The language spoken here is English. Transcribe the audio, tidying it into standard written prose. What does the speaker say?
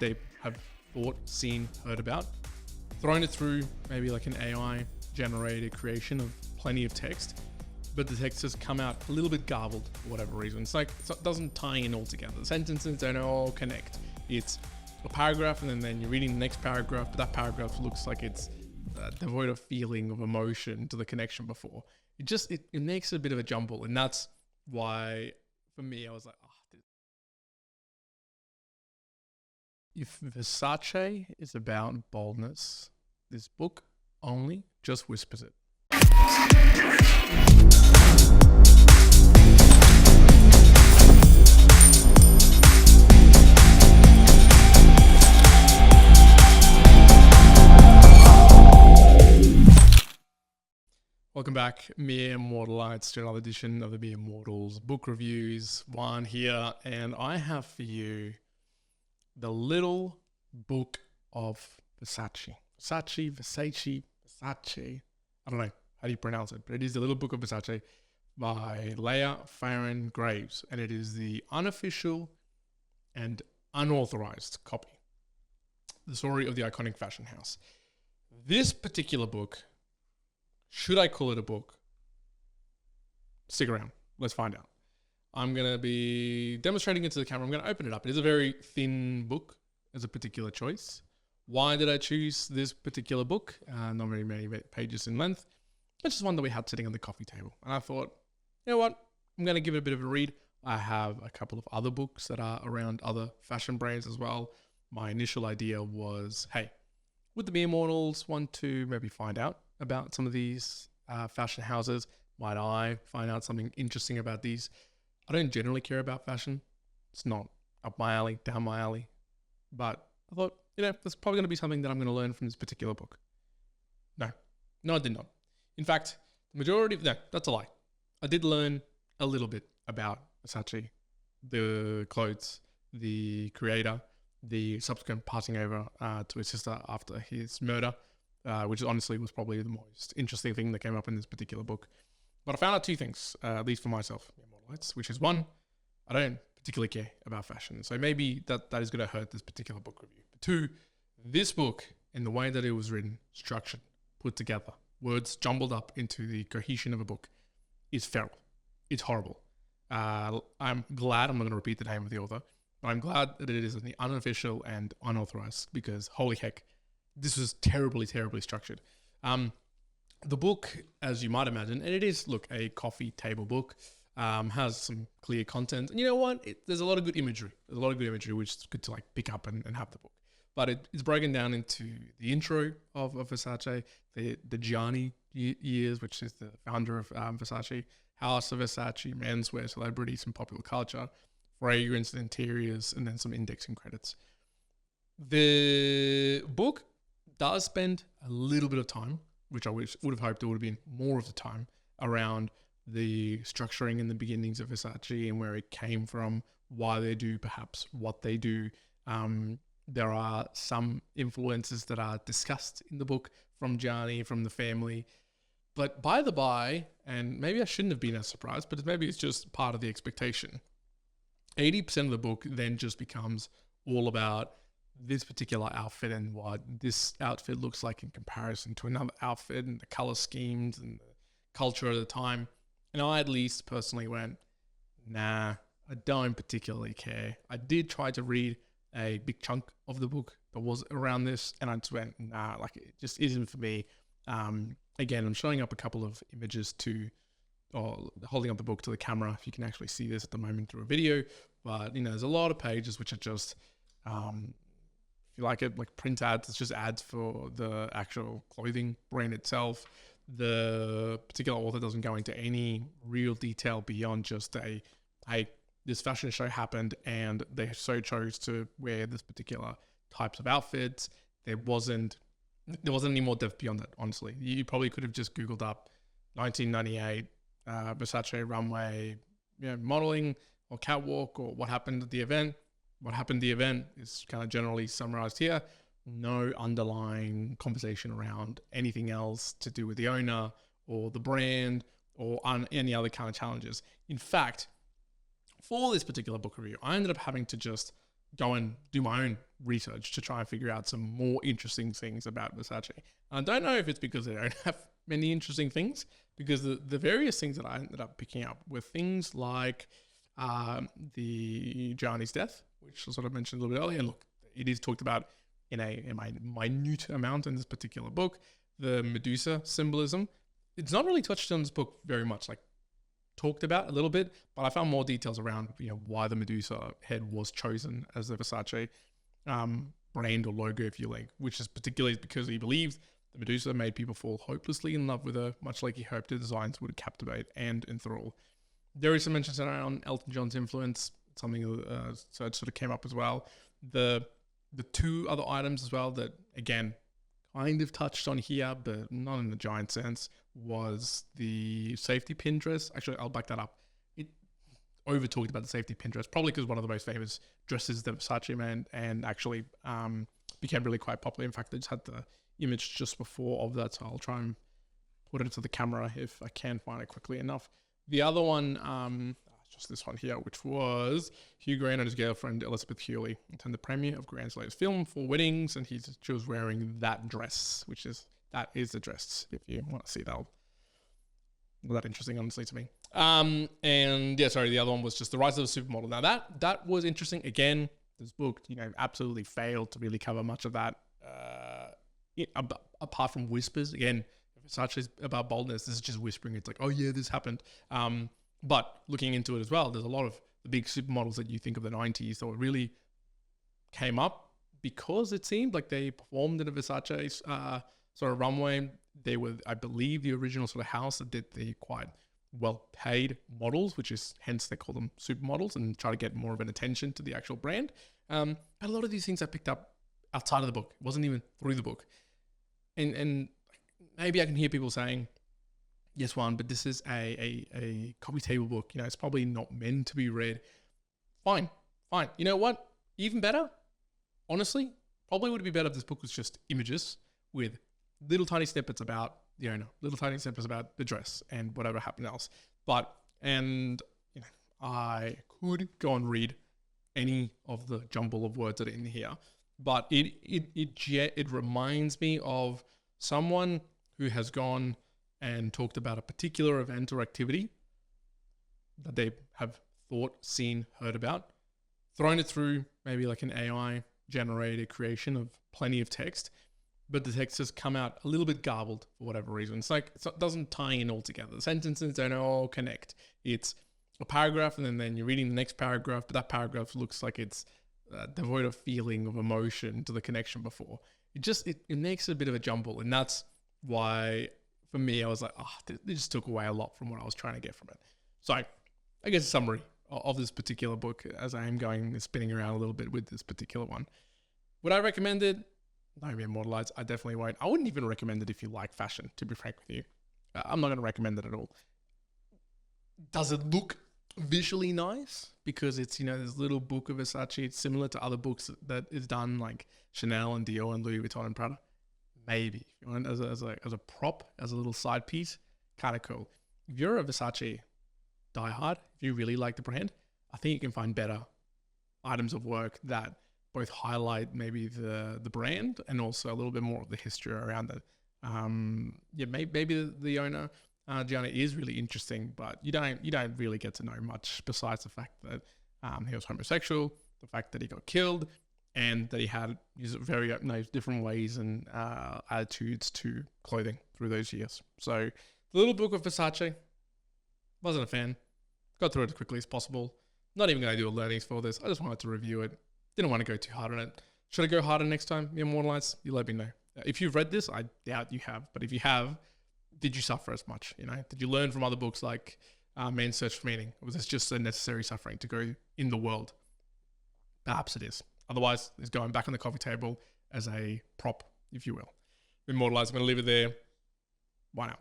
they have thought, seen, heard about, thrown it through maybe like an AI generated creation of plenty of text, but the text has come out a little bit garbled for whatever reason. It's like it doesn't tie in all together. The sentences don't all connect. It's a paragraph and then you're reading the next paragraph, but that paragraph looks like it's devoid of feeling, of emotion to the connection before. It makes it a bit of a jumble, and that's why for me I was like, if Versace is about boldness, this book only just whispers it. Welcome back, Mere Mortalites, to another edition of the Mere Mortals book reviews. Juan here, and I have for you the Little Book of Versace. Versace. I don't know how do you pronounce it, but it is the Little Book of Versace by Leah Farron Graves, and it is the unofficial and unauthorized copy. The story of the iconic fashion house. This particular book, should I call it a book? Stick around. Let's find out. I'm going to be demonstrating it to the camera. I'm going to open it up. It is a very thin book as a particular choice. Why did I choose this particular book? Not very many pages in length. It's just one that we had sitting on the coffee table. And I thought, you know what? I'm going to give it a bit of a read. I have a couple of other books that are around other fashion brands as well. My initial idea was, hey, would the Mere Mortals want to maybe find out about some of these fashion houses? Might I find out something interesting about these? I don't generally care about fashion. It's not up my alley, down my alley. But I thought, there's probably going to be something that I'm going to learn from this particular book. No, I did not. In fact, that's a lie. I did learn a little bit about Versace, the clothes, the creator, the subsequent passing over to his sister after his murder, which honestly was probably the most interesting thing that came up in this particular book. But I found out two things, at least for myself, which is one, I don't particularly care about fashion. So maybe that is going to hurt this particular book review. But two, this book, in the way that it was written, structured, put together, words jumbled up into the cohesion of a book, is feral. It's horrible. I'm glad, I'm not going to repeat the name of the author, but I'm glad that it is in the unofficial and unauthorized, because holy heck, this was terribly, terribly structured. The book, as you might imagine, and it is, a coffee table book, has some clear content. And you know what? There's a lot of good imagery. There's a lot of good imagery, which is good to pick up and have the book. But it's broken down into the intro of Versace, the Gianni years, which is the founder of Versace, House of Versace, menswear, celebrities, and popular culture, fragrance and interiors, and then some indexing credits. The book does spend a little bit of time, which I would have hoped it would have been more of the time, around the structuring and the beginnings of Versace and where it came from, why they do perhaps what they do. There are some influences that are discussed in the book from Gianni, from the family. But by the by, and maybe I shouldn't have been as surprised, but maybe it's just part of the expectation, 80% of the book then just becomes all about this particular outfit and what this outfit looks like in comparison to another outfit, and the color schemes and the culture of the time. And I at least personally went, nah, I don't particularly care. I did try to read a big chunk of the book that was around this, and I just went, nah, it just isn't for me. Again, I'm showing up a couple of images or holding up the book to the camera, if you can actually see this at the moment through a video. But, there's a lot of pages which are just, if you like it, print ads. It's just ads for the actual clothing brand itself. The particular author doesn't go into any real detail beyond just hey, this fashion show happened and they so chose to wear this particular types of outfits. There wasn't any more depth beyond that, honestly. You probably could have just Googled up 1998 Versace runway, modeling or catwalk, or what happened at the event. What happened at the event is kind of generally summarized here. No underlying conversation around anything else to do with the owner or the brand or any other kind of challenges. In fact, for this particular book review, I ended up having to just go and do my own research to try and figure out some more interesting things about Versace. And I don't know if it's because they don't have many interesting things, because the various things that I ended up picking up were things like the Gianni's death, which I sort of mentioned a little bit earlier. And look, it is talked about in a minute amount in this particular book. The Medusa symbolism, it's not really touched on this book very much, like talked about a little bit, but I found more details around, why the Medusa head was chosen as the Versace brand or logo, if you like, which is particularly because he believes the Medusa made people fall hopelessly in love with her, much like he hoped the designs would captivate and enthrall. There is some mentions around Elton John's influence, something so it sort of came up as well. The two other items as well that, again, kind of touched on here, but not in the giant sense, was the safety pin dress. Actually, I'll back that up. It over talked about the safety pin dress, probably because one of the most famous dresses that Versace made, and actually became really quite popular. In fact, I just had the image just before of that, so I'll try and put it to the camera if I can find it quickly enough. The other one, just this one here, which was Hugh Grant and his girlfriend Elizabeth Hurley attended the premiere of Grant's latest film, Four Weddings, and she was wearing that dress, that is the dress. If you want to see that, well, that interesting, honestly, to me. And yeah, sorry, the other one was just the rise of the supermodel. Now that was interesting. Again, this book, absolutely failed to really cover much of that. Apart from whispers, again, Versace is about boldness. This is just whispering. It's like, oh yeah, this happened. But looking into it as well, there's a lot of the big supermodels that you think of the 90s that really came up because it seemed like they performed in a Versace sort of runway. They were, I believe, the original sort of house that did the quite well-paid models, which is hence they call them supermodels, and try to get more of an attention to the actual brand. But a lot of these things I picked up outside of the book. It wasn't even through the book. And maybe I can hear people saying, yes, Juan, but this is a coffee table book. It's probably not meant to be read. Fine. You know what? Even better, honestly, probably would be better if this book was just images with little tiny snippets about the owner, little tiny snippets about the dress and whatever happened else. I could go and read any of the jumble of words that are in here, but it reminds me of someone who has gone and talked about a particular event or activity that they have thought, seen, heard about, thrown it through maybe like an AI generated creation of plenty of text, but the text has come out a little bit garbled for whatever reason. It doesn't tie in all together. The sentences don't all connect. It's a paragraph, and then you're reading the next paragraph, but that paragraph looks like it's devoid of feeling, of emotion to the connection before. It makes it a bit of a jumble, and that's why, for me, I was like, it just took away a lot from what I was trying to get from it. So I guess a summary of this particular book, as I am going spinning around a little bit with this particular one. Would I recommend it? No, Immortalized, I definitely won't. I wouldn't even recommend it if you like fashion, to be frank with you. I'm not going to recommend it at all. Does it look visually nice? Because it's, this Little Book of Versace. It's similar to other books that is done, like Chanel and Dior and Louis Vuitton and Prada. Maybe. If you want as a prop, as a little side piece, kind of cool. If you're a Versace diehard, if you really like the brand, I think you can find better items of work that both highlight maybe the brand and also a little bit more of the history around it. Maybe the owner, Gianni, is really interesting, but you don't really get to know much besides the fact that he was homosexual, the fact that he got killed, and that he had very different ways and attitudes to clothing through those years. So the Little Book of Versace, wasn't a fan. Got through it as quickly as possible. Not even going to do a learnings for this. I just wanted to review it. Didn't want to go too hard on it. Should I go harder next time? Immortalized? You let me know. If you've read this, I doubt you have. But if you have, did you suffer as much? Did you learn from other books like Man's Search for Meaning? Or was this just a necessary suffering to go in the world? Perhaps it is. Otherwise, it's going back on the coffee table as a prop, if you will. Immortalized. I'm going to leave it there. Bye now.